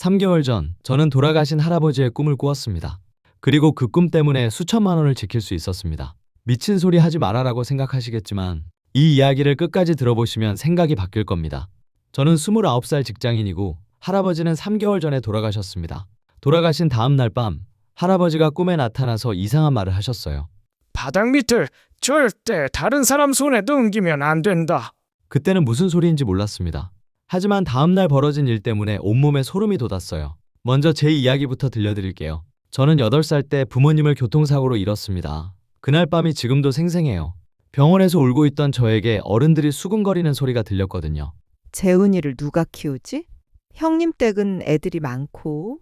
3개월 전, 저는 돌아가신 할아버지의 꿈을 꾸었습니다. 그리고 그 꿈 때문에 수천만 원을 지킬 수 있었습니다. 미친 소리 하지 말아라고 생각하시겠지만, 이 이야기를 끝까지 들어보시면 생각이 바뀔 겁니다. 저는 29살 직장인이고, 할아버지는 3개월 전에 돌아가셨습니다. 돌아가신 다음 날 밤, 할아버지가 꿈에 나타나서 이상한 말을 하셨어요. 바닥 밑을 절대 다른 사람 손에 넘기면 안 된다. 그때는 무슨 소리인지 몰랐습니다. 하지만 다음날 벌어진 일 때문에 온몸에 소름이 돋았어요. 먼저 제 이야기부터 들려드릴게요. 저는 8살 때 부모님을 교통사고로 잃었습니다. 그날 밤이 지금도 생생해요. 병원에서 울고 있던 저에게 어른들이 수근거리는 소리가 들렸거든요. 재훈이를 누가 키우지? 형님 댁은 애들이 많고.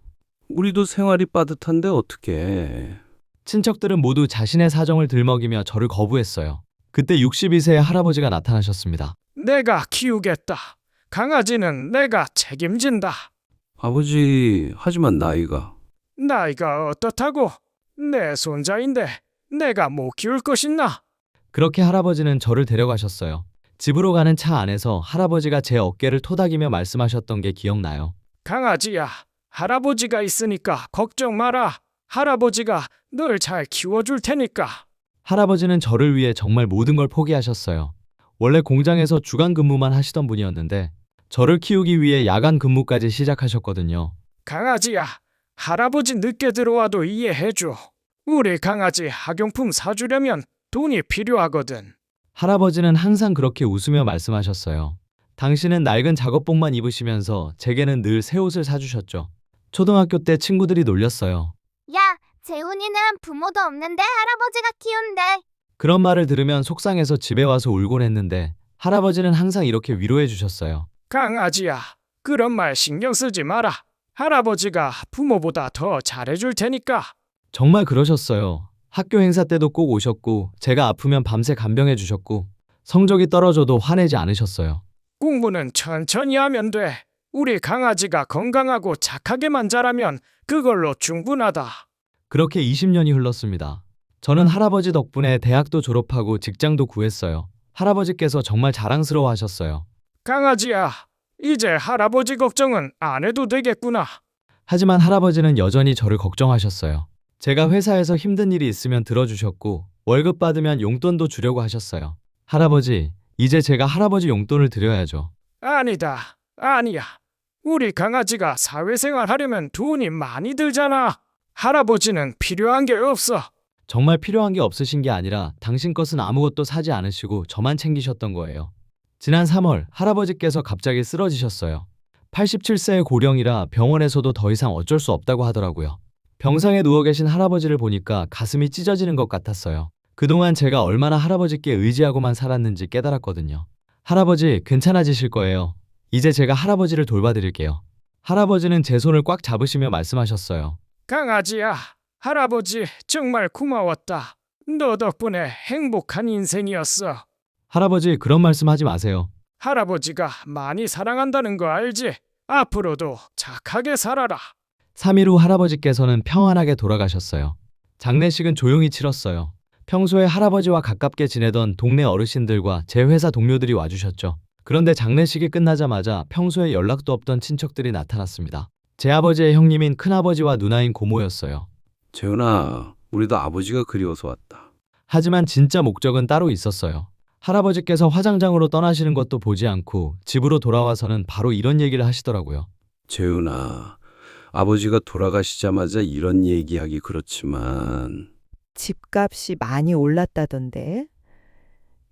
우리도 생활이 빠듯한데 어떡해. 친척들은 모두 자신의 사정을 들먹이며 저를 거부했어요. 그때 62세의 할아버지가 나타나셨습니다. 내가 키우겠다. 강아지는 내가 책임진다. 아버지, 하지만 나이가. 나이가 어떻다고? 내 손자인데 내가 못 키울 것이나? 그렇게 할아버지는 저를 데려가셨어요. 집으로 가는 차 안에서 할아버지가 제 어깨를 토닥이며 말씀하셨던 게 기억나요. 강아지야, 할아버지가 있으니까 걱정 마라. 할아버지가 널 잘 키워줄 테니까. 할아버지는 저를 위해 정말 모든 걸 포기하셨어요. 원래 공장에서 주간 근무만 하시던 분이었는데 저를 키우기 위해 야간 근무까지 시작하셨거든요. 강아지야, 할아버지 늦게 들어와도 이해해줘. 우리 강아지 학용품 사주려면 돈이 필요하거든. 할아버지는 항상 그렇게 웃으며 말씀하셨어요. 당신은 낡은 작업복만 입으시면서 제게는 늘 새 옷을 사주셨죠. 초등학교 때 친구들이 놀렸어요. 야, 재훈이는 부모도 없는데 할아버지가 키운대. 그런 말을 들으면 속상해서 집에 와서 울곤 했는데 할아버지는 항상 이렇게 위로해 주셨어요. 강아지야, 그런 말 신경 쓰지 마라. 할아버지가 부모보다 더 잘해줄 테니까. 정말 그러셨어요. 학교 행사 때도 꼭 오셨고 제가 아프면 밤새 간병해 주셨고 성적이 떨어져도 화내지 않으셨어요. 공부는 천천히 하면 돼. 우리 강아지가 건강하고 착하게만 자라면 그걸로 충분하다. 그렇게 20년이 흘렀습니다. 저는 할아버지 덕분에 대학도 졸업하고 직장도 구했어요. 할아버지께서 정말 자랑스러워 하셨어요. 강아지야, 이제 할아버지 걱정은 안 해도 되겠구나. 하지만 할아버지는 여전히 저를 걱정하셨어요. 제가 회사에서 힘든 일이 있으면 들어주셨고 월급 받으면 용돈도 주려고 하셨어요. 할아버지, 이제 제가 할아버지 용돈을 드려야죠. 아니다, 아니야. 우리 강아지가 사회생활 하려면 돈이 많이 들잖아. 할아버지는 필요한 게 없어. 정말 필요한 게 없으신 게 아니라 당신 것은 아무것도 사지 않으시고 저만 챙기셨던 거예요. 지난 3월 할아버지께서 갑자기 쓰러지셨어요. 87세의 고령이라 병원에서도 더 이상 어쩔 수 없다고 하더라고요. 병상에 누워 계신 할아버지를 보니까 가슴이 찢어지는 것 같았어요. 그동안 제가 얼마나 할아버지께 의지하고만 살았는지 깨달았거든요. 할아버지, 괜찮아지실 거예요. 이제 제가 할아버지를 돌봐드릴게요. 할아버지는 제 손을 꽉 잡으시며 말씀하셨어요. 강아지야, 할아버지 정말 고마웠다. 너 덕분에 행복한 인생이었어. 할아버지, 그런 말씀 하지 마세요. 할아버지가 많이 사랑한다는 거 알지? 앞으로도 착하게 살아라. 3일 후 할아버지께서는 평안하게 돌아가셨어요. 장례식은 조용히 치렀어요. 평소에 할아버지와 가깝게 지내던 동네 어르신들과 제 회사 동료들이 와주셨죠. 그런데 장례식이 끝나자마자 평소에 연락도 없던 친척들이 나타났습니다. 제 아버지의 형님인 큰아버지와 누나인 고모였어요. 재훈아, 우리도 아버지가 그리워서 왔다. 하지만 진짜 목적은 따로 있었어요. 할아버지께서 화장장으로 떠나시는 것도 보지 않고 집으로 돌아와서는 바로 이런 얘기를 하시더라고요. 재훈아, 아버지가 돌아가시자마자 이런 얘기하기 그렇지만 집값이 많이 올랐다던데.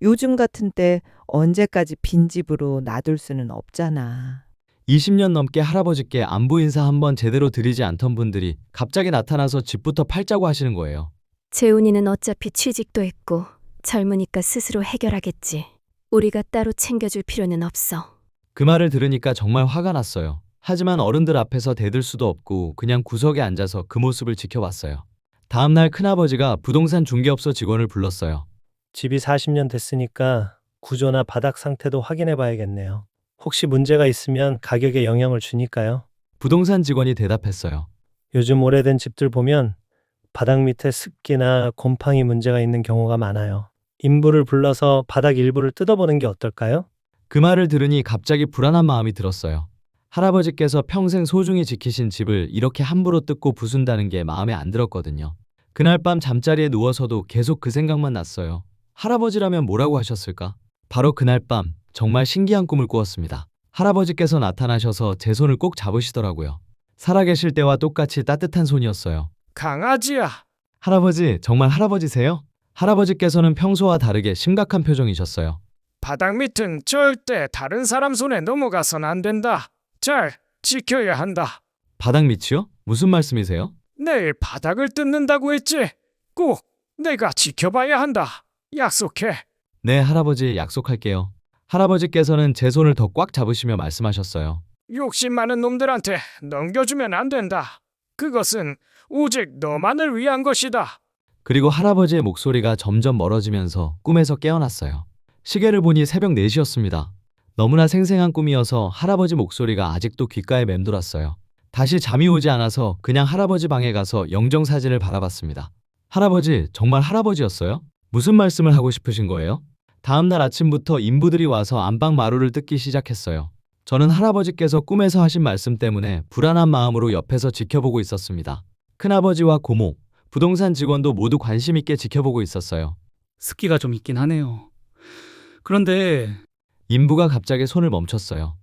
요즘 같은 때 언제까지 빈집으로 놔둘 수는 없잖아. 20년 넘게 할아버지께 안부 인사 한번 제대로 드리지 않던 분들이 갑자기 나타나서 집부터 팔자고 하시는 거예요. 재훈이는 어차피 취직도 했고 젊으니까 스스로 해결하겠지. 우리가 따로 챙겨줄 필요는 없어. 그 말을 들으니까 정말 화가 났어요. 하지만 어른들 앞에서 대들 수도 없고 그냥 구석에 앉아서 그 모습을 지켜봤어요. 다음날 큰아버지가 부동산 중개업소 직원을 불렀어요. 집이 40년 됐으니까 구조나 바닥 상태도 확인해 봐야겠네요. 혹시 문제가 있으면 가격에 영향을 주니까요. 부동산 직원이 대답했어요. 요즘 오래된 집들 보면 바닥 밑에 습기나 곰팡이 문제가 있는 경우가 많아요. 인부를 불러서 바닥 일부를 뜯어보는 게 어떨까요? 그 말을 들으니 갑자기 불안한 마음이 들었어요. 할아버지께서 평생 소중히 지키신 집을 이렇게 함부로 뜯고 부순다는 게 마음에 안 들었거든요. 그날 밤 잠자리에 누워서도 계속 그 생각만 났어요. 할아버지라면 뭐라고 하셨을까? 바로 그날 밤 정말 신기한 꿈을 꾸었습니다. 할아버지께서 나타나셔서 제 손을 꼭 잡으시더라고요. 살아계실 때와 똑같이 따뜻한 손이었어요. 강아지야. 할아버지, 정말 할아버지세요? 할아버지께서는 평소와 다르게 심각한 표정이셨어요. 바닥 밑은 절대 다른 사람 손에 넘어가선 안 된다. 잘 지켜야 한다. 바닥 밑이요? 무슨 말씀이세요? 내일 바닥을 뜯는다고 했지? 꼭 내가 지켜봐야 한다. 약속해. 네, 할아버지, 약속할게요. 할아버지께서는 제 손을 더 꽉 잡으시며 말씀하셨어요. 욕심 많은 놈들한테 넘겨주면 안 된다. 그것은 오직 너만을 위한 것이다. 그리고 할아버지의 목소리가 점점 멀어지면서 꿈에서 깨어났어요. 시계를 보니 새벽 4시였습니다. 너무나 생생한 꿈이어서 할아버지 목소리가 아직도 귓가에 맴돌았어요. 다시 잠이 오지 않아서 그냥 할아버지 방에 가서 영정사진을 바라봤습니다. 할아버지, 정말 할아버지였어요? 무슨 말씀을 하고 싶으신 거예요? 다음날 아침부터 인부들이 와서 안방 마루를 뜯기 시작했어요. 저는 할아버지께서 꿈에서 하신 말씀 때문에 불안한 마음으로 옆에서 지켜보고 있었습니다. 큰아버지와 고모, 부동산 직원도 모두 관심 있게 지켜보고 있었어요. 습기가 좀 있긴 하네요. 그런데 인부가 갑자기 손을 멈췄어요.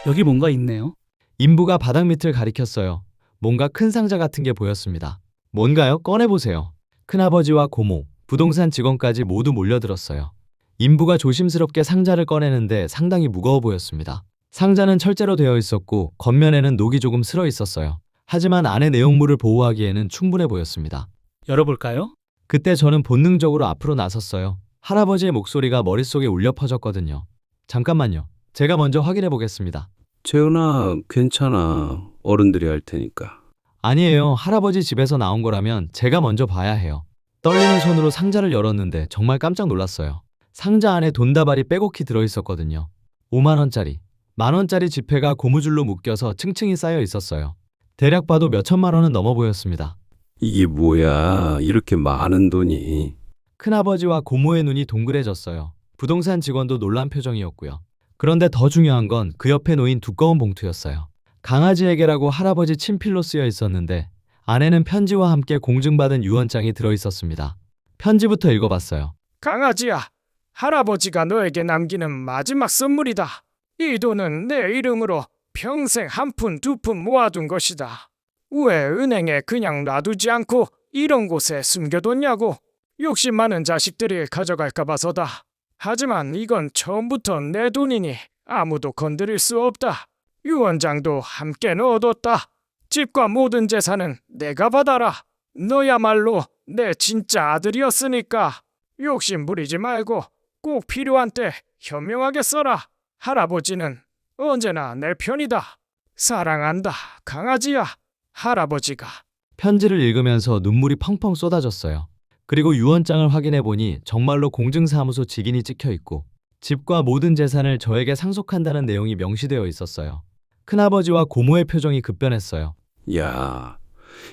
여기 뭔가 있네요. 인부가 바닥 밑을 가리켰어요. 뭔가 큰 상자 같은 게 보였습니다. 뭔가요? 꺼내보세요. 큰아버지와 고모, 부동산 직원까지 모두 몰려들었어요. 인부가 조심스럽게 상자를 꺼내는데 상당히 무거워 보였습니다. 상자는 철제로 되어 있었고 겉면에는 녹이 조금 슬어 있었어요. 하지만 안의 내용물을 보호하기에는 충분해 보였습니다. 열어볼까요? 그때 저는 본능적으로 앞으로 나섰어요. 할아버지의 목소리가 머릿속에 울려 퍼졌거든요. 잠깐만요. 제가 먼저 확인해 보겠습니다. 재훈아, 괜찮아. 어른들이 할 테니까. 아니에요. 할아버지 집에서 나온 거라면 제가 먼저 봐야 해요. 떨리는 손으로 상자를 열었는데 정말 깜짝 놀랐어요. 상자 안에 돈다발이 빼곡히 들어있었거든요. 5만원짜리, 만원짜리 지폐가 고무줄로 묶여서 층층이 쌓여 있었어요. 대략 봐도 몇천만 원은 넘어 보였습니다. 이게 뭐야? 이렇게 많은 돈이. 큰아버지와 고모의 눈이 동그래졌어요. 부동산 직원도 놀란 표정이었고요. 그런데 더 중요한 건 그 옆에 놓인 두꺼운 봉투였어요. 강아지에게라고 할아버지 친필로 쓰여 있었는데 안에는 편지와 함께 공증받은 유언장이 들어있었습니다. 편지부터 읽어봤어요. 강아지야. 할아버지가 너에게 남기는 마지막 선물이다. 이 돈은 내 이름으로 평생 한 푼 두 푼 모아둔 것이다. 왜 은행에 그냥 놔두지 않고 이런 곳에 숨겨뒀냐고. 욕심 많은 자식들이 가져갈까 봐서다. 하지만 이건 처음부터 내 돈이니 아무도 건드릴 수 없다. 유언장도 함께 넣어뒀다. 집과 모든 재산은 내가 받아라. 너야말로 내 진짜 아들이었으니까 욕심 부리지 말고 꼭 필요한 때 현명하게 써라. 할아버지는 언제나 내 편이다. 사랑한다, 강아지야. 할아버지가. 편지를 읽으면서 눈물이 펑펑 쏟아졌어요. 그리고 유언장을 확인해 보니 정말로 공증사무소 직인이 찍혀 있고 집과 모든 재산을 저에게 상속한다는 내용이 명시되어 있었어요. 큰아버지와 고모의 표정이 급변했어요. 야,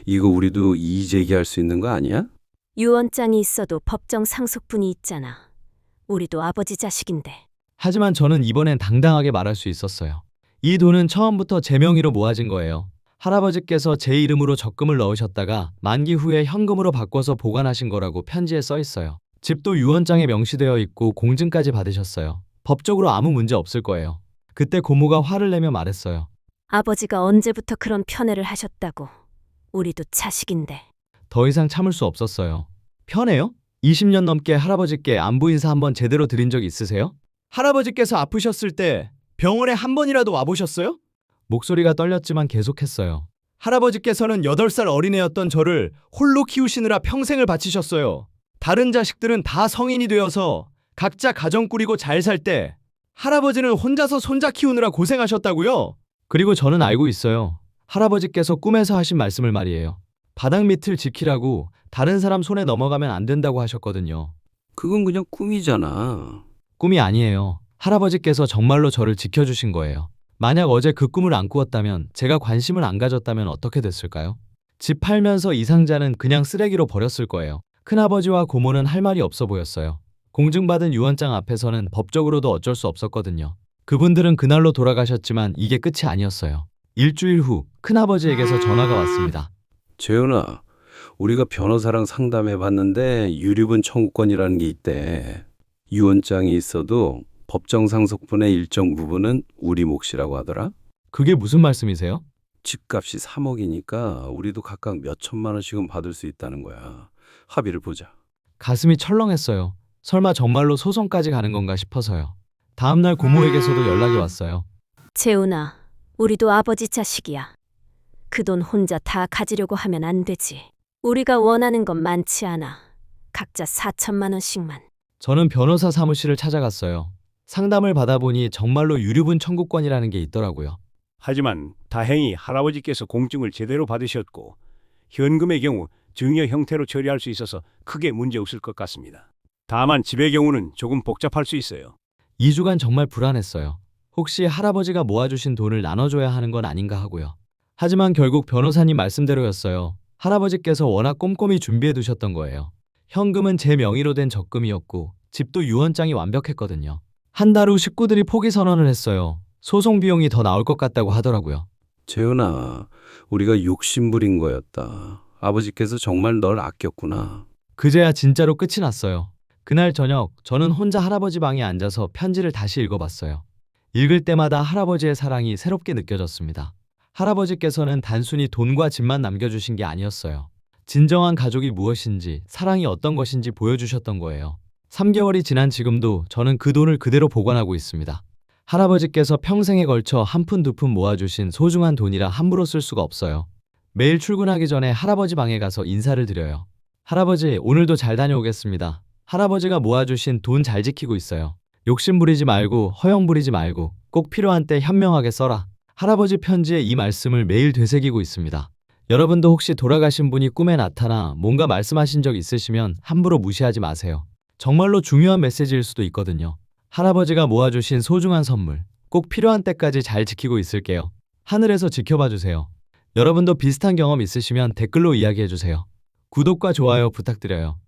이거 우리도 이의 제기할 수 있는 거 아니야? 유언장이 있어도 법정 상속분이 있잖아. 우리도 아버지 자식인데. 하지만 저는 이번엔 당당하게 말할 수 있었어요. 이 돈은 처음부터 제 명의로 모아진 거예요. 할아버지께서 제 이름으로 적금을 넣으셨다가 만기 후에 현금으로 바꿔서 보관하신 거라고 편지에 써 있어요. 집도 유언장에 명시되어 있고 공증까지 받으셨어요. 법적으로 아무 문제 없을 거예요. 그때 고모가 화를 내며 말했어요. 아버지가 언제부터 그런 편애를 하셨다고. 우리도 자식인데. 더 이상 참을 수 없었어요. 편해요? 20년 넘게 할아버지께 안부 인사 한번 제대로 드린 적 있으세요? 할아버지께서 아프셨을 때 병원에 한 번이라도 와보셨어요? 목소리가 떨렸지만 계속했어요. 할아버지께서는 8살 어린애였던 저를 홀로 키우시느라 평생을 바치셨어요. 다른 자식들은 다 성인이 되어서 각자 가정 꾸리고 잘 살 때 할아버지는 혼자서 손자 키우느라 고생하셨다고요? 그리고 저는 알고 있어요. 할아버지께서 꿈에서 하신 말씀을 말이에요. 바닥 밑을 지키라고 다른 사람 손에 넘어가면 안 된다고 하셨거든요. 그건 그냥 꿈이잖아. 꿈이 아니에요. 할아버지께서 정말로 저를 지켜주신 거예요. 만약 어제 그 꿈을 안 꾸었다면, 제가 관심을 안 가졌다면 어떻게 됐을까요? 집 팔면서 이 상자는 그냥 쓰레기로 버렸을 거예요. 큰아버지와 고모는 할 말이 없어 보였어요. 공증받은 유언장 앞에서는 법적으로도 어쩔 수 없었거든요. 그분들은 그날로 돌아가셨지만 이게 끝이 아니었어요. 일주일 후 큰아버지에게서 전화가 왔습니다. 재훈아, 우리가 변호사랑 상담해 봤는데 유류분 청구권이라는 게 있대. 유언장이 있어도 법정 상속분의 일정 부분은 우리 몫이라고 하더라. 그게 무슨 말씀이세요? 집값이 3억이니까 우리도 각각 몇 천만 원씩은 받을 수 있다는 거야. 합의를 보자. 가슴이 철렁했어요. 설마 정말로 소송까지 가는 건가 싶어서요. 다음날 고모에게서도 연락이 왔어요. 재훈아, 우리도 아버지 자식이야. 그 돈 혼자 다 가지려고 하면 안 되지. 우리가 원하는 건 많지 않아. 각자 4천만 원씩만. 저는 변호사 사무실을 찾아갔어요. 상담을 받아보니 정말로 유류분 청구권이라는 게 있더라고요. 하지만 다행히 할아버지께서 공증을 제대로 받으셨고 현금의 경우 증여 형태로 처리할 수 있어서 크게 문제 없을 것 같습니다. 다만 집의 경우는 조금 복잡할 수 있어요. 2주간 정말 불안했어요. 혹시 할아버지가 모아주신 돈을 나눠줘야 하는 건 아닌가 하고요. 하지만 결국 변호사님 말씀대로였어요. 할아버지께서 워낙 꼼꼼히 준비해 두셨던 거예요. 현금은 제 명의로 된 적금이었고 집도 유언장이 완벽했거든요. 한 달 후 식구들이 포기 선언을 했어요. 소송 비용이 더 나올 것 같다고 하더라고요. 재훈아, 우리가 욕심부린 거였다. 아버지께서 정말 널 아꼈구나. 그제야 진짜로 끝이 났어요. 그날 저녁 저는 혼자 할아버지 방에 앉아서 편지를 다시 읽어봤어요. 읽을 때마다 할아버지의 사랑이 새롭게 느껴졌습니다. 할아버지께서는 단순히 돈과 집만 남겨주신 게 아니었어요. 진정한 가족이 무엇인지, 사랑이 어떤 것인지 보여주셨던 거예요. 3개월이 지난 지금도 저는 그 돈을 그대로 보관하고 있습니다. 할아버지께서 평생에 걸쳐 한 푼 두 푼 모아주신 소중한 돈이라 함부로 쓸 수가 없어요. 매일 출근하기 전에 할아버지 방에 가서 인사를 드려요. 할아버지, 오늘도 잘 다녀오겠습니다. 할아버지가 모아주신 돈 잘 지키고 있어요. 욕심 부리지 말고 허영 부리지 말고 꼭 필요한 때 현명하게 써라. 할아버지 편지에 이 말씀을 매일 되새기고 있습니다. 여러분도 혹시 돌아가신 분이 꿈에 나타나 뭔가 말씀하신 적 있으시면 함부로 무시하지 마세요. 정말로 중요한 메시지일 수도 있거든요. 할아버지가 모아주신 소중한 선물, 꼭 필요한 때까지 잘 지키고 있을게요. 하늘에서 지켜봐 주세요. 여러분도 비슷한 경험 있으시면 댓글로 이야기해 주세요. 구독과 좋아요 부탁드려요.